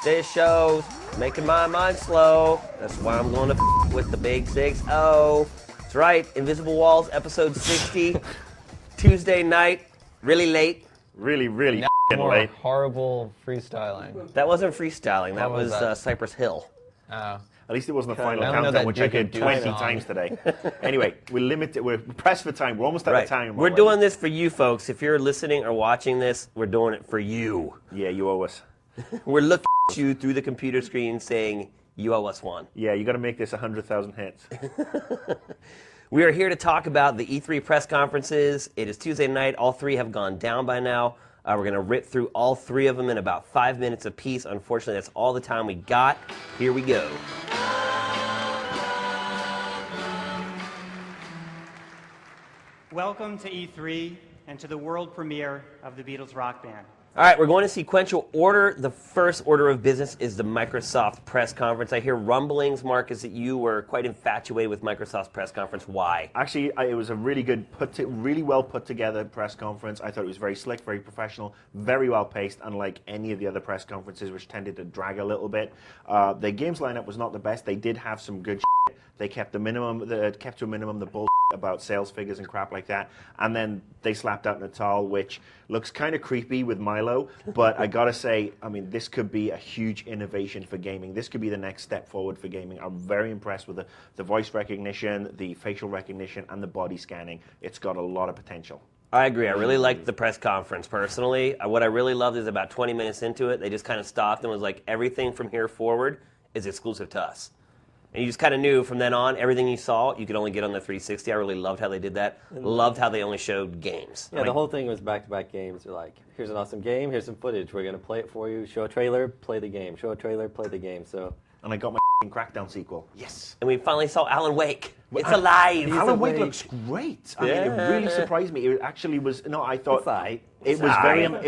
This show's making my mind slow. That's why I'm going to with the big 6-0. That's right, Invisible Walls, episode 60. Tuesday night, really late. Really More late. horrible freestyling. That wasn't freestyling, that What was was that? Cypress Hill. At least it wasn't the final I only know countdown, that which I Jacob did 20 Doosan. times today. Anyway, we're pressed for time. We're almost out of time. We're already. doing this for you folks. If you're listening or watching this, we're doing it for you. Yeah, you owe us. We're looking at you through the computer screen saying, you owe us one. Yeah, you got to make this 100,000 hits. We are here to talk about the E3 press conferences. It is Tuesday night. All three have gone down by now. We're going to rip through all three of them in about 5 minutes apiece. Unfortunately, that's all the time we got. Here we go. Welcome to E3 and to the world premiere of the Beatles Rock Band. All right, we're going to sequential order. The first order of business is the Microsoft press conference. I hear rumblings, Marcus, that you were quite infatuated with Microsoft's press conference. Why? Actually, it was a really good, really well put together press conference. I thought it was very slick, very professional, very well paced, unlike any of the other press conferences, which tended to drag a little bit. Their games lineup was not the best. They did have some good shit. They kept to a minimum the bull about sales figures and crap like that. And then they slapped out Natal, which looks kind of creepy with Milo. But I gotta say, I mean, this could be a huge innovation for gaming. This could be the next step forward for gaming. I'm very impressed with the voice recognition, the facial recognition, and the body scanning. It's got a lot of potential. I agree. I really liked the press conference personally. What I really loved is about 20 minutes into it, they just kind of stopped and was like, everything from here forward is exclusive to us. And you just kind of knew from then on, everything you saw, you could only get on the 360. I really loved how they did that. Loved how they only showed games. Yeah, the whole thing was back-to-back games. They're like, here's an awesome game, here's some footage. We're going to play it for you. Show a trailer, play the game. Show a trailer, play the game. So, And I got my Crackdown sequel. Yes. And we finally saw Alan Wake. It's alive. Alan Wake looks great. I mean, it really surprised me. It actually was. No, I thought it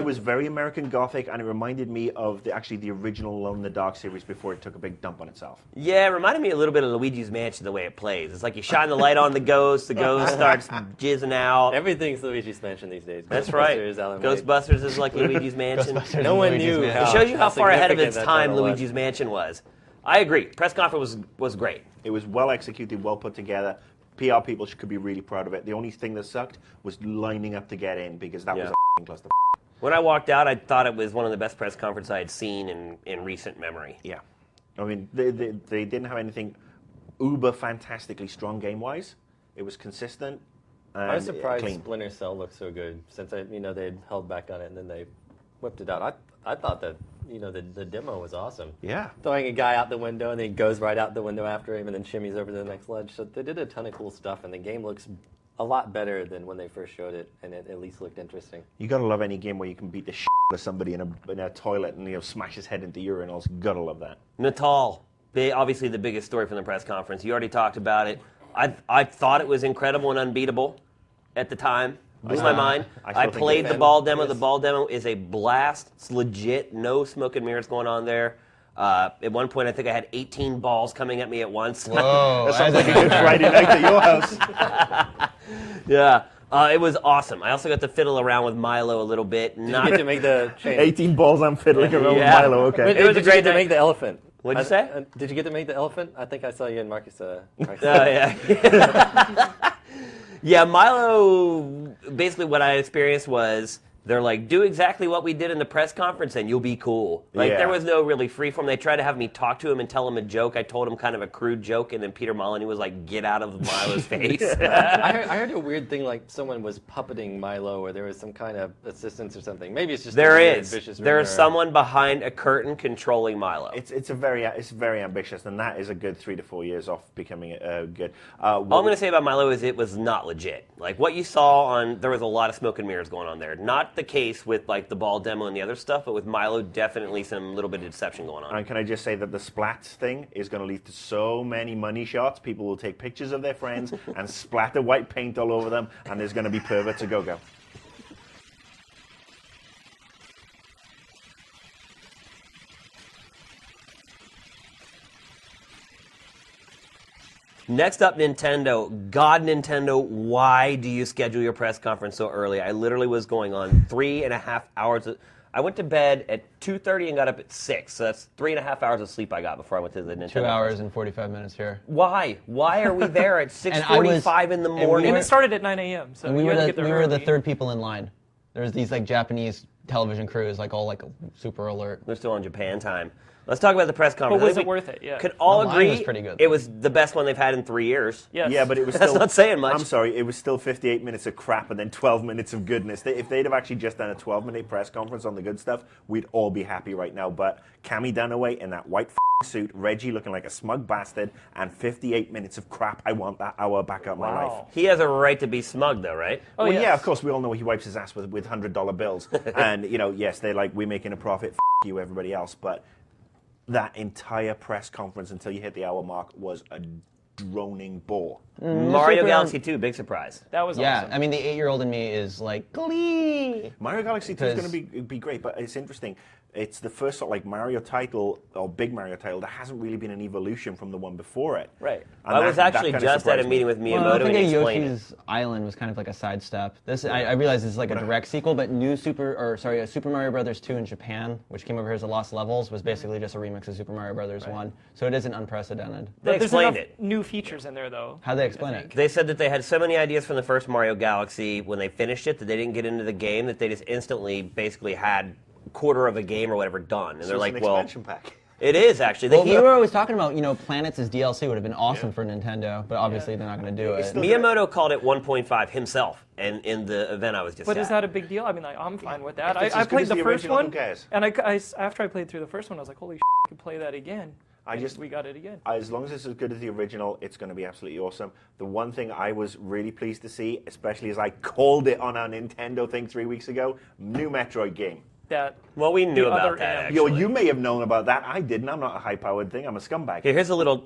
was very American Gothic, and it reminded me of the original Alone in the Dark series before it took a big dump on itself. Yeah, it reminded me a little bit of Luigi's Mansion the way it plays. It's like you shine the light on the ghost starts jizzing out. everything's Luigi's Mansion these days. That's right. Alan Wake. Ghostbusters is like Luigi's Mansion. No one knew. It shows you how far ahead of its significant that time title was. Luigi's Mansion was. I agree. Press conference was great. It was well executed, well put together. PR people could be really proud of it. The only thing that sucked was lining up to get in, because that was a cluster. When I walked out, I thought it was one of the best press conferences I had seen in recent memory. Yeah. I mean, they didn't have anything uber fantastically strong game-wise. It was consistent and I was surprised clean. Splinter Cell looked so good since they'd held back on it and then they whipped it out. I thought that the demo was awesome. Yeah. Throwing a guy out the window and then he goes right out the window after him and then shimmies over to the next ledge. So they did a ton of cool stuff and the game looks a lot better than when they first showed it, and it at least looked interesting. You gotta love any game where you can beat the shit out of somebody in a toilet and smash his head into urinals. Gotta love that. Natal, obviously the biggest story from the press conference. You already talked about it. I thought it was incredible and unbeatable at the time. Blew my mind. I played the ball demo. The ball demo is a blast. It's legit. No smoke and mirrors going on there. At one point, I think I had 18 balls coming at me at once. Whoa. That sounds like a good Friday night at your house. Yeah. It was awesome. I also got to fiddle around with Milo a little bit. Did you get to make the change? 18 balls I'm fiddling around with Yeah. Milo, okay. It was a Did great you get to night. make the elephant? What'd you say? Did you get to make the elephant? I think I saw you and Marcus. Oh, yeah. Yeah, Milo, basically what I experienced was, they're like, do exactly what we did in the press conference and you'll be cool. Like, there was no really freeform. They tried to have me talk to him and tell him a joke. I told him kind of a crude joke, and then Peter Molyneux was like, get out of Milo's face. I heard a weird thing like someone was puppeting Milo, or there was some kind of assistance or something. Maybe it's just There a is. vicious There's rumor. someone behind a curtain controlling Milo. It's very ambitious, and that is a good 3 to 4 years off becoming good. All I'm going to say about Milo is it was not legit. Like, what you saw there was a lot of smoke and mirrors going on there. Not the case with, like, the ball demo and the other stuff, but with Milo, definitely some little bit of deception going on. And can I just say that the splats thing is going to lead to so many money shots. People will take pictures of their friends and splatter white paint all over them, and there's going to be perverts a go-go. Next up, Nintendo. God, Nintendo, why do you schedule your press conference so early? I literally was going on 3.5 hours I went to bed at 2:30 and got up at 6. So that's 3.5 hours of sleep I got before I went to the Nintendo. 2 hours and 45 minutes here. Why? Why are we there at 6:45 in the morning? And it started at 9 a.m. So And we you were had to the, get there we were the early. third people in line. There was these like Japanese television crews, like all like super alert. They're still on Japan time. Let's talk about the press conference. But was I think it worth it? Yeah. Could all The line agree was pretty good. it was the best one they've had in 3 years. Yes. Yeah, but it was That's still... not saying much. I'm sorry, it was still 58 minutes of crap and then 12 minutes of goodness. If they'd have actually just done a 12-minute press conference on the good stuff, we'd all be happy right now. But Cammy Dunaway in that white suit, Reggie looking like a smug bastard, and 58 minutes of crap. I want that hour back up my life. He has a right to be smug, though, right? Oh, Well, yes. yeah, of course, we all know he wipes his ass with $100 bills. And, yes, they're like, we're making a profit, you, everybody else. But that entire press conference until you hit the hour mark was a droning bore. Mario Super- Galaxy 2, big surprise. That was Yeah, awesome. I mean the 8-year-old in me is like glee. Mario Galaxy 2 is going Because- to be great, but it's interesting. It's the first sort of like Mario title, or big Mario title, that hasn't really been an evolution from the one before it. Right. And I was that actually kinda just at a surprised me. meeting with Miyamoto Well, I and think he that explained it. Yoshi's Island was kind of like a sidestep. This I realize this is like a direct sequel, but Super Mario Brothers 2 in Japan, which came over here as a Lost Levels, was basically just a remix of Super Mario Brothers 1. So it isn't unprecedented. They There's explained enough it. new features in there, though. How'd they explain it? They said that they had so many ideas from the first Mario Galaxy when they finished it that they didn't get into the game, that they just instantly basically had a quarter of a game or whatever done. And So they're it's like, an well, expansion pack. it is actually. Well, we were always talking about, Planets as DLC would have been awesome for Nintendo, but obviously they're not going to do it. Miyamoto called it 1.5 himself, and in the event I was just But at. is that a big deal? I mean, I'm fine with that. If it's I as good played as the the first original, who one, cares? and after I played through the first one, I was like, holy shit, I could play that again. We got it again. As long as it's as good as the original, it's going to be absolutely awesome. The one thing I was really pleased to see, especially as I called it on our Nintendo thing 3 weeks ago, new Metroid game. Well, we knew The about Other that, M. actually. You may have known about that. I didn't. I'm not a high-powered thing. I'm a scumbag. Okay, here's a little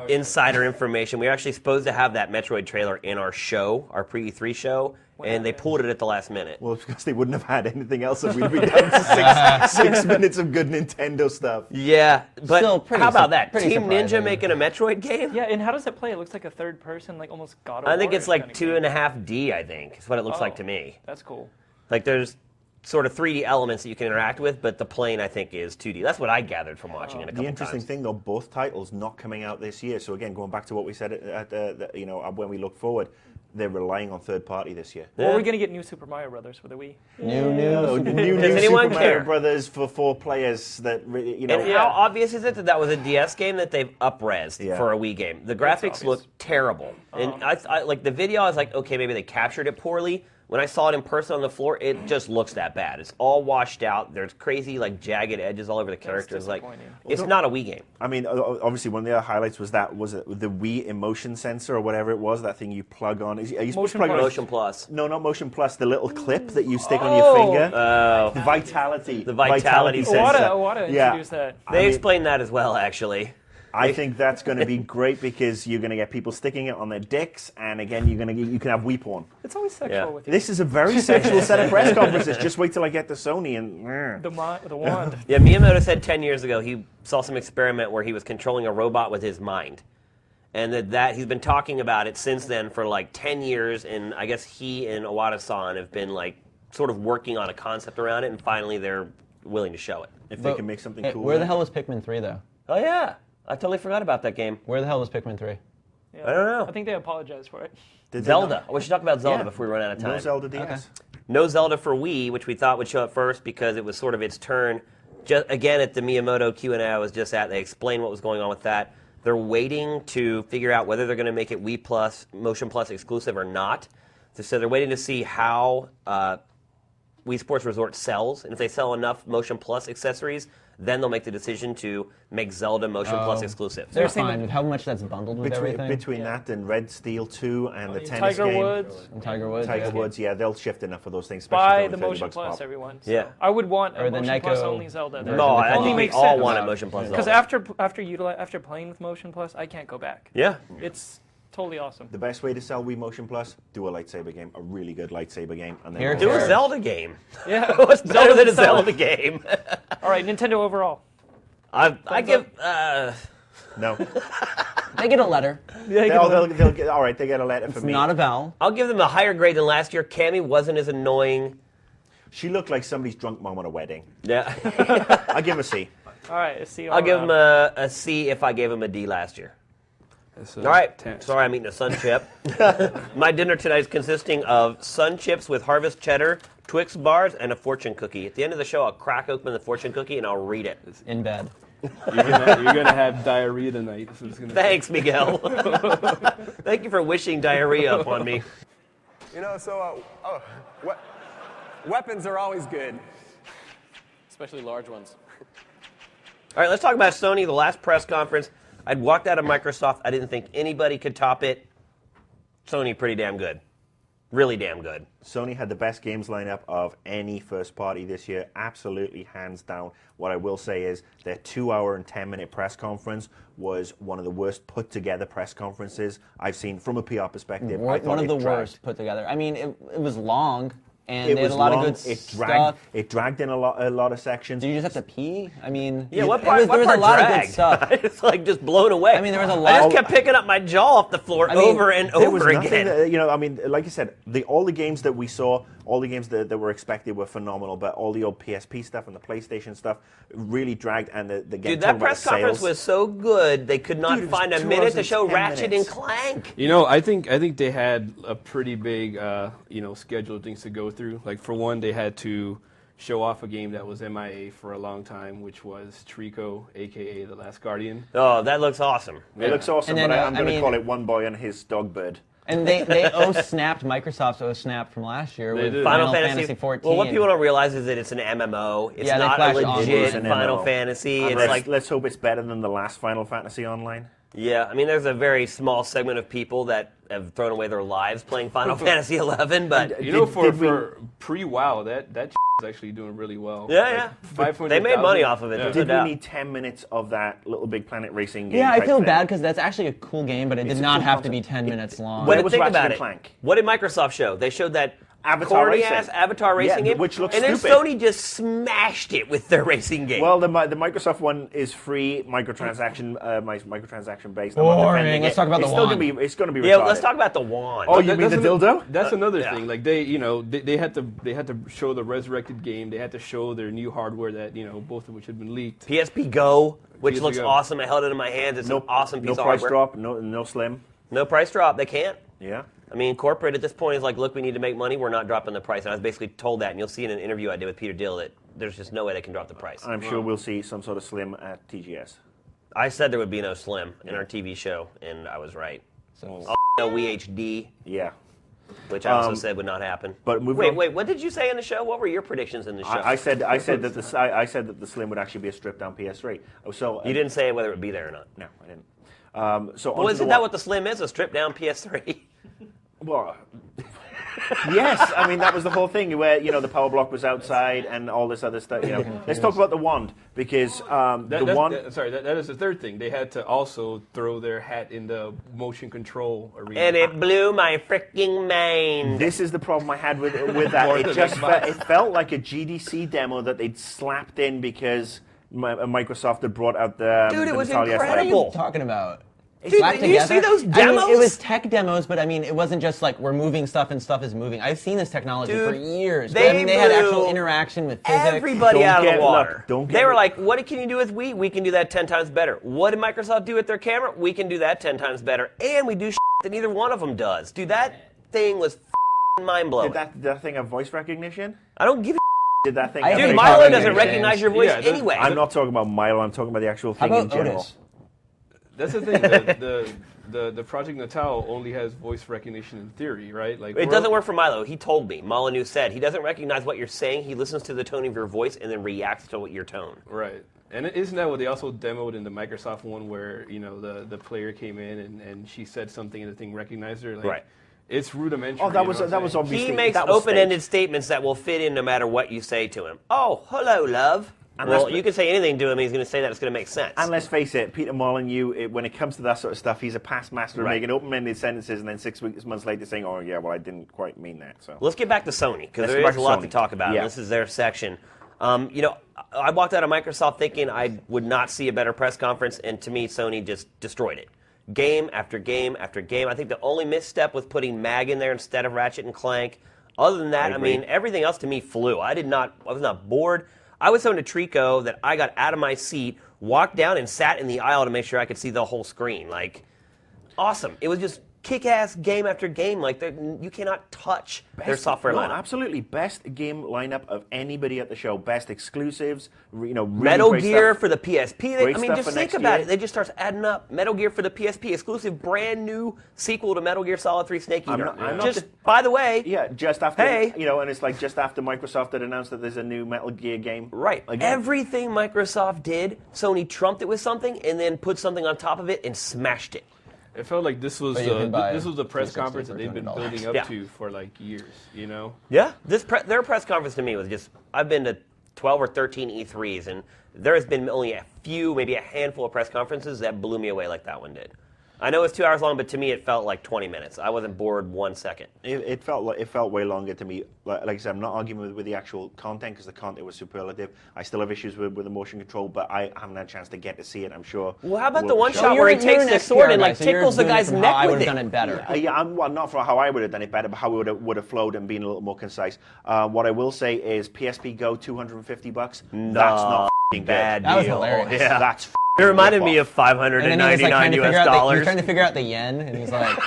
insider information. We were actually supposed to have that Metroid trailer in our show, our pre-E3 show, and they pulled it at the last minute. Well, it's because they wouldn't have had anything else, and we'd be down to six minutes of good Nintendo stuff. Yeah, but Still pretty how about that? pretty Team Ninja surprising. making a Metroid game? Yeah, and how does it play? It looks like a third person, like almost God of War. I think it's like kinda game. 2.5D, I think, is what it looks like to me. That's cool. Like there's sort of 3D elements that you can interact with, but the plane, I think, is 2D. That's what I gathered from watching it a couple The interesting times. thing, though, both titles not coming out this year. So again, going back to what we said when we look forward, they're relying on third party this year. Well, we're gonna get new Super Mario Brothers for the Wii. New Does anyone Super Mario care? Brothers for 4 players that really, And how obvious is it that that was a DS game that they've up-resed Yeah. for a Wii game? The graphics obvious. look terrible. And I like the video, I was like, okay, maybe they captured it poorly. When I saw it in person on the floor, it just looks that bad. It's all washed out. There's crazy, like, jagged edges all over the characters. Like, disappointing. it's not a Wii game. I mean, obviously, one of the other highlights was it the Wii emotion sensor or whatever it was, that thing you plug on. Are you supposed to plug it on? Motion Plus. No, not Motion Plus, the little clip that you stick on your finger. Oh. The Vitality. The Vitality sensor. Iwata introduced that. They explained that as well, actually. I think that's going to be great because you're going to get people sticking it on their dicks, and again, you can have Wii porn. It's always sexual Yeah. with you. This is a very sexual set of press conferences. Just wait till I get to Sony and. The wand. Yeah, Miyamoto said 10 years ago he saw some experiment where he was controlling a robot with his mind. And that he's been talking about it since then for like 10 years, and I guess he and Iwata-san have been like sort of working on a concept around it, and finally they're willing to show it. If they can make something cool. Where with the it. hell was Pikmin 3 though? Oh yeah, I totally forgot about that game. Where the hell was Pikmin 3? Yeah. I don't know. I think they apologized for it. Did they Zelda. not? We should talk about Zelda Yeah. before we run out of time. No Zelda DS. No Zelda for Wii, which we thought would show up first because it was sort of its turn. Just again at the Miyamoto Q&A I was just at, they explained what was going on with that. They're waiting to figure out whether they're going to make it Wii Plus, Motion Plus exclusive or not. So they're waiting to see how Wii Sports Resort sells, and if they sell enough Motion Plus accessories, then they'll make the decision to make Zelda Motion Plus exclusive. They're saying fine with how much that's bundled with everything. Between that and Red Steel 2 and the tennis Tiger game. Woods. And Tiger Woods. Tiger yeah. Woods, yeah, they'll shift enough of those things. Buy especially the for only Motion $30 Plus, pop. everyone. So Yeah. I would want a Or the Motion Plus Nyko only Zelda. version. No, I Only think we makes all sense. want a Motion Plus Because Zelda. after playing with Motion Plus, I can't go back. Yeah. It's totally awesome. The best way to sell Wii Motion Plus, do a lightsaber game, a really good lightsaber game, and then Here, Do a Sure. Zelda game. Yeah. What's better than a Zelda. Zelda game? All right, Nintendo overall. I give. no. They get a letter. They'll get, all right, they get a letter It's from me. not a vowel. I'll give them a higher grade than last year. Cammy wasn't as annoying. She looked like somebody's drunk mom at a wedding. Yeah. I give him a C. All right, let's see. I'll give him a C if I gave him a D last year. All right. 10. Sorry, I'm eating a Sun Chip. My dinner tonight is consisting of Sun Chips with Harvest Cheddar, Twix bars, and a fortune cookie. At the end of the show, I'll crack open the fortune cookie and I'll read it. In bed. You're gonna have diarrhea tonight. So it's gonna Thanks, Miguel. Thank you for wishing diarrhea upon me. Weapons are always good. Especially large ones. All right, let's talk about Sony, the last press conference. I'd walked out of Microsoft. I didn't think anybody could top it. Sony, pretty damn good. Really damn good. Sony had the best games lineup of any first party this year, absolutely hands down. What I will say is their 2-hour and 10-minute press conference was one of the worst put together press conferences I've seen from a PR perspective. One of the worst put together. I mean, it was long. And they had a lot of good stuff. It dragged in a lot of sections. Did you just have to pee? I mean, yeah, what part? There was a lot of good stuff. I was like just blown away. I mean, there was a lot. I just kept picking up my jaw off the floor over and over again. I mean, like you said, all the games that we saw, all the games that were expected were phenomenal, but all the old PSP stuff and the PlayStation stuff really dragged. And the game. Dude, that press conference was so good they could not find a minute to show Ratchet and Clank. You know, I think they had a pretty big schedule of things to go through. Like for one, they had to show off a game that was MIA for a long time, which was Trico, aka The Last Guardian. Oh, that looks awesome. It looks awesome, then, but I'm going to call it One Boy and His Dog Bird. And they snapped Microsoft's snapped from last year with Final Fantasy 14. Well, what people don't realize is that it's an MMO. It's not a legit Final Fantasy. It's Let's hope it's better than the last Final Fantasy Online. Yeah, I mean, there's a very small segment of people that have thrown away their lives playing Final Fantasy 11, but for pre-WoW, that is actually doing really well. Yeah, like they made money off of it. Yeah. Did we need 10 minutes of that Little Big Planet racing game? Yeah, I feel bad because that's actually a cool game, but it did not have to be 10 minutes long. But it was think Ratchet about and it. Clank. What did Microsoft show? They showed that Avatar corny-ass Avatar racing game, which looks and then stupid. Sony just smashed it with their racing game. Well, the Microsoft one is free, microtransaction based. Boring. Let's talk about the wand. It's going to be yeah, retarded. let's talk about the wand. Oh, you mean the dildo? That's another thing. Like they had to show the resurrected game. They had to show their new hardware that both of which had been leaked. PSP Go, which PSP looks Go. awesome. I held it in my hands. It's an awesome piece of price hardware. drop, no slim. No price drop. They can't. Yeah. I mean, corporate at this point is like, look, we need to make money. We're not dropping the price. And I was basically told that, and you'll see in an interview I did with Peter Dill that there's just no way they can drop the price. I'm sure we'll see some sort of slim at TGS. I said there would be no slim in our TV show, and I was right. So, No WHD, Yeah. which I also said would not happen. But wait, what did you say in the show? What were your predictions in the show? I said that the slim would actually be a stripped down PS3. So you didn't say whether it would be there or not. No, I didn't. Well, isn't that what the slim is? A stripped down PS3? Well, yes. I mean, that was the whole thing where the power block was outside and all this other stuff. Let's talk about the wand because the wand. That is the third thing. They had to also throw their hat in the motion control arena. And it blew my freaking mind. This is the problem I had with that. It felt like a GDC demo that they'd slapped in because Microsoft had brought out the. Dude, it was What Natalia are incredible. you talking about? Dude, did you see those demos? I mean, it was tech demos, but I mean, it wasn't just like we're moving stuff and stuff is moving. I've seen this technology for years. They had actual interaction with physics. Everybody out of the water. They were like, like, what can you do with Wii? We can do that 10 times better. What did Microsoft do with their camera? We can do that 10 times better. And we do shit that neither one of them does. Dude, that thing was mind-blowing. Did that thing have voice recognition? I don't give a Did that thing? Dude, Milo doesn't recognize your voice anyway. I'm not talking about Milo. I'm talking about the actual thing in general. Otis? That's the thing. The Project Natal only has voice recognition in theory, right? Like it doesn't work for Milo. He told me. Molyneux said he doesn't recognize what you're saying. He listens to the tone of your voice and then reacts to your tone. Right. And isn't that what they also demoed in the Microsoft one where, the player came in and she said something and the thing recognized her? Like, right. It's rudimentary. Oh, that was obviously. He makes open-ended statements that will fit in no matter what you say to him. Oh, hello, love. Well, you can say anything to him, he's going to say that. It's going to make sense. And let's face it, Peter Molyneux, when it comes to that sort of stuff, he's a past master of making open-ended sentences and then 6 months later saying, oh, yeah, well, I didn't quite mean that. So let's get back to Sony, because there is a lot to talk about. Yeah. This is their section. I walked out of Microsoft thinking I would not see a better press conference, and to me, Sony just destroyed it. Game after game after game. I think the only misstep was putting Mag in there instead of Ratchet and Clank. Other than that, I agree. mean, everything else to me flew. I was not bored. I was so into Trico that I got out of my seat, walked down, and sat in the aisle to make sure I could see the whole screen. Like, awesome. It was just kick-ass game after game. Like, you cannot touch their software lineup. Absolutely. Best game lineup of anybody at the show. Best exclusives. Really Metal great Gear stuff. for the PSP. Great I mean, stuff just for think next about year. it. They just starts adding up. Metal Gear for the PSP, exclusive, brand new sequel to Metal Gear Solid 3 Snake Eater. I'm not just, by the way, Yeah, just after, Hey. and it's like just after Microsoft had announced that there's a new Metal Gear game. right. Again. Everything Microsoft did, Sony trumped it with something and then put something on top of it and smashed it. It felt like this was But you can buy this was the press 360 conference that for they've been $200. building up Yeah. to for like years. You know. Yeah, their press conference to me was just, I've been to 12 or 13 E3s, and there has been only a few, maybe a handful of press conferences that blew me away like that one did. I know it's 2 hours long, but to me it felt like 20 minutes. I wasn't bored 1 second. It felt way longer to me. Like I said, I'm not arguing with the actual content because the content was superlative. I still have issues with the motion control, but I haven't had a chance to get to see it. I'm sure. Well, how about we'll the one show. shot where he takes the sword and like tickles the guy's neck I would with have it? done it better. Well, not for how I would have done it better, but how it would have flowed and been a little more concise. What I will say is PSP Go, $250. That's not f***ing bad good. That was deal. hilarious. Yeah. That's It reminded me rip-off. of 599 And then he was like trying to figure US out dollars. he was trying to figure out the yen, and he's like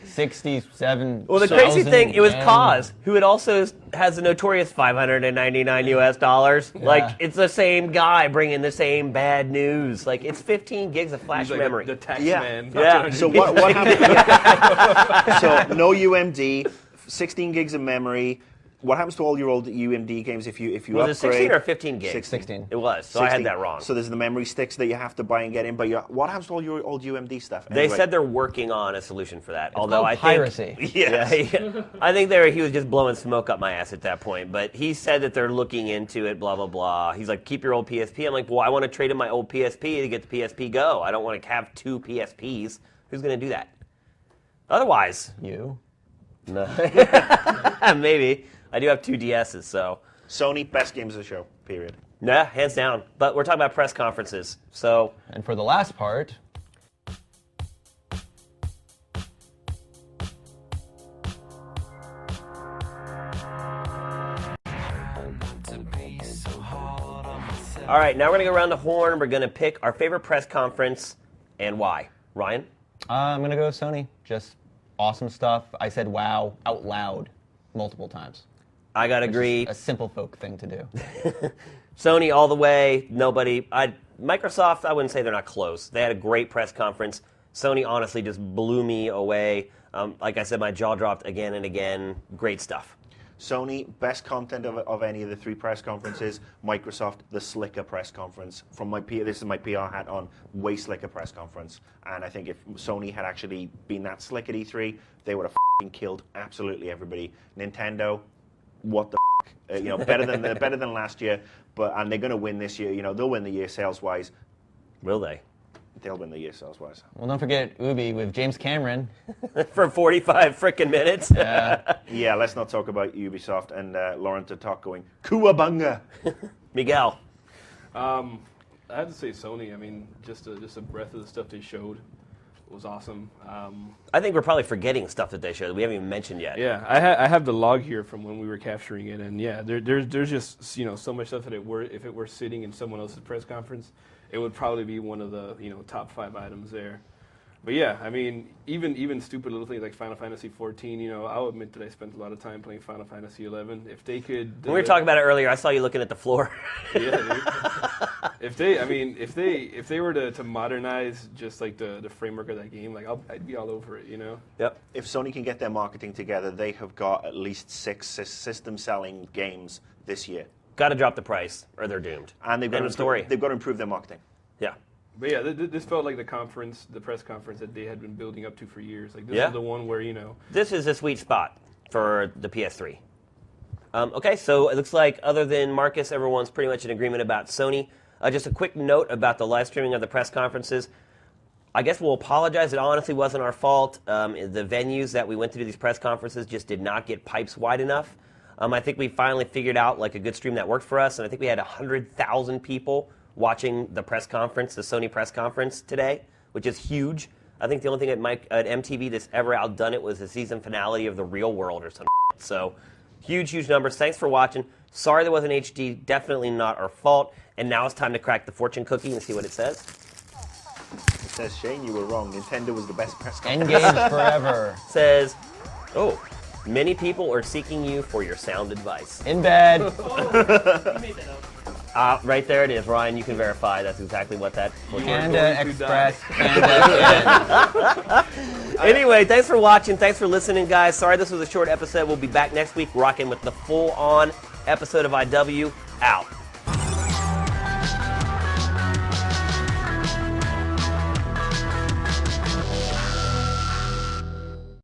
67. Well, the crazy thing, it was Kaz, who it also has the notorious 599 US dollars. Like, it's the same guy bringing the same bad news. Like, it's 15 gigs of flash He's like memory. the tax Yeah. man. Yeah. So what happened? Yeah. So no UMD, 16 gigs of memory. What happens to all your old UMD games if you was upgrade? it 16 or 15 gigs? 16. It was, so I had 16. that wrong. So there's the memory sticks that you have to buy and get in. But what happens to all your old UMD stuff? They Anyway. said they're working on a solution for that. Although called I think piracy. Yeah, I think he was just blowing smoke up my ass at that point. But he said that they're looking into it. Blah blah blah. He's like, keep your old PSP. I'm like, well, I want to trade in my old PSP to get the PSP Go. I don't want to have two PSPs. Who's going to do that? Otherwise, You. no. Maybe. I do have two DSs, so Sony best games of the show. Period. yeah, hands down. But we're talking about press conferences, so. And for the last part, All right, now we're going to go around the horn. We're going to pick our favorite press conference and why. Ryan? I'm going to go with Sony. Just awesome stuff. I said wow out loud multiple times. I got to agree. A simple folk thing to do. Sony all the way. Nobody. Microsoft, I wouldn't say they're not close. They had a great press conference. Sony honestly just blew me away. Like I said, my jaw dropped again and again. Great stuff. Sony, best content of any of the three press conferences. Microsoft, the slicker press conference. This is my PR hat on, way slicker press conference. And I think if Sony had actually been that slick at E3, they would have f***ing killed absolutely everybody. Nintendo, what the f***? Better than last year, and they're going to win this year. They'll win the year sales-wise. Will they? They'll win the year sales-wise. Well, don't forget Ubi with James Cameron. For 45 frickin' minutes. Yeah, let's not talk about Ubisoft and Lauren Tatok going, Kuwabunga! Miguel. I have to say Sony. I mean, just a breath of the stuff they showed was awesome. I think we're probably forgetting stuff that they showed we haven't even mentioned yet. Yeah, I have the log here from when we were capturing it, and yeah, there's just so much stuff that if it were sitting in someone else's press conference, it would probably be one of the top 5 items there. But yeah, I mean, even stupid little things like Final Fantasy 14. I'll admit that I spent a lot of time playing Final Fantasy 11. If they could, When we were talking about it earlier, I saw you looking at the floor. yeah, dude. If they were to modernize just like the framework of that game, like I'd be all over it. Yep. If Sony can get their marketing together, they have got at least 6 system-selling games this year. Got to drop the price, or they're doomed. And they've got, End of story. they've got to improve their marketing. Yeah. But yeah, this felt like the press conference that they had been building up to for years. Like this Yeah. is the one where This is a sweet spot for the PS3. Okay, so it looks like other than Marcus, everyone's pretty much in agreement about Sony. Just a quick note about the live streaming of the press conferences. I guess we'll apologize. It honestly wasn't our fault. The venues that we went to do these press conferences just did not get pipes wide enough. I think we finally figured out like a good stream that worked for us, and I think we had 100,000 people watching the press conference, the Sony press conference today, which is huge. I think the only thing at MTV that's ever outdone it was the season finale of The Real World or something. So Huge, huge numbers. Thanks for watching. Sorry there wasn't HD. Definitely not our fault. And now it's time to crack the fortune cookie and see what it says. It says, Shane, you were wrong. Nintendo was the best press conference. Engage forever. Says, oh, many people are seeking you for your sound advice. In bed. You made that up. Right there it is, Ryan. You can verify that's exactly what that. Panda Express. Panda. Anyway, thanks for watching. Thanks for listening, guys. Sorry this was a short episode. We'll be back next week rocking with the full-on episode of IW. Out.